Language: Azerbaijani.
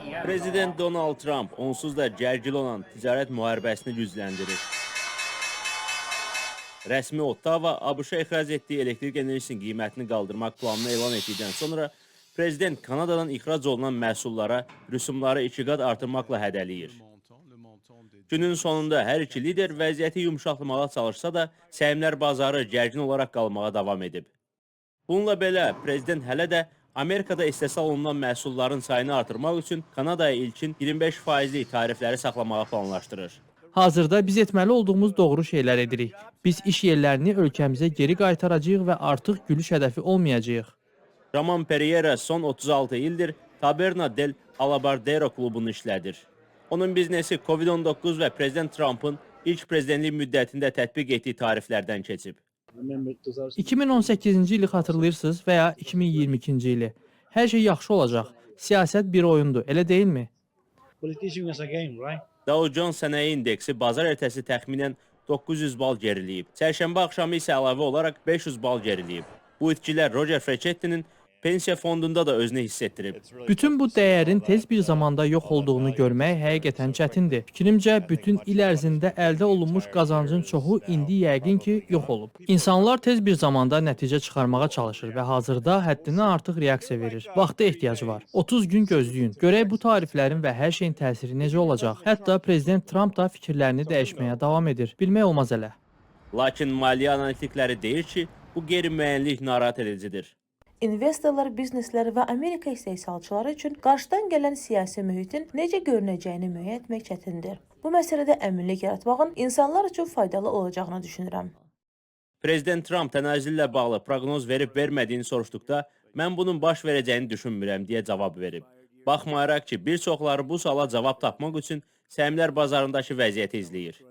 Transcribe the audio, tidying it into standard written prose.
Prezident Donald Trump onsuz da gərgin olan ticarət müharibəsini gücləndirir. Rəsmi Ottawa ABŞ-a ixrac etdiyi elektrik enerjisinin qiymətini qaldırmaq planını elan etdikdən sonra prezident Kanadadan ixrac olunan məhsullara rüsumları 2 qat artırmaqla hədələyir. Günün sonunda hər iki lider vəziyyəti yumşaltmağa çalışsa da, səhmlər bazarı gərgin olaraq qalmağa davam edib. Bununla belə, prezident hələ də Amerikada istehsal olunan məhsulların sayını artırmaq üçün Kanadaya ilkin 25%lik tarifləri saxlamağı planlaşdırır. Hazırda biz etməli olduğumuz doğru şeylər edirik. Biz iş yerlərini ölkəmizə geri qaytaracağıq və artıq gülüş hədəfi olmayacağıq. Ramon Pereira son 36 ildir Taberna del Alabardero klubunu işlədir. Onun biznesi Covid-19 və prezident Trump'ın ilk prezidentlik müddətində tətbiq etdiyi tariflərdən keçib. 2018-ci ili xatırlayırsınız və ya 2022-ci ili. Hər şey yaxşı olacaq. Siyasət bir oyundur, elə deyilmi? Dow Jones sənaye indeksi bazar ertəsi təxminən 900 bal geriləyib. Çərşənbə axşamı isə əlavə olaraq 500 bal geriləyib. Bu itkilər Roger Frecheti'nin pensiya fondunda da özünü hiss etdirib. Bütün bu dəyərin tez bir zamanda yox olduğunu görmək həqiqətən çətindir. Fikrimcə, bütün il ərzində əldə olunmuş qazancın çoxu indi yəqin ki, yox olub. İnsanlar tez bir zamanda nəticə çıxarmağa çalışır və hazırda həddindən artıq reaksiya verir. Vaxta ehtiyacı var. 30 gün gözləyin. Görək bu tariflərin və hər şeyin təsiri necə olacaq. Hətta prezident Trump da fikirlərini dəyişməyə davam edir. Bilmək olmaz elə. Lakin maliyyə analitikləri deyir ki, bu qeyri-müəyyənlik narahat edicidir. İnvestorlar, bizneslər və Amerika istehsalçıları üçün qarşıdan gələn siyasi mühitin necə görünəcəyini müəyyən etmək çətindir. Bu məsələdə əminlik yaratmağın insanlar üçün faydalı olacağını düşünürəm. Prezident Trump tənazüllə bağlı proqnoz verib-vermədiyini soruşduqda, mən bunun baş verəcəyini düşünmürəm deyə cavab verib. Baxmayaraq ki, bir çoxları bu suala cavab tapmaq üçün səhmlər bazarındakı vəziyyəti izləyir.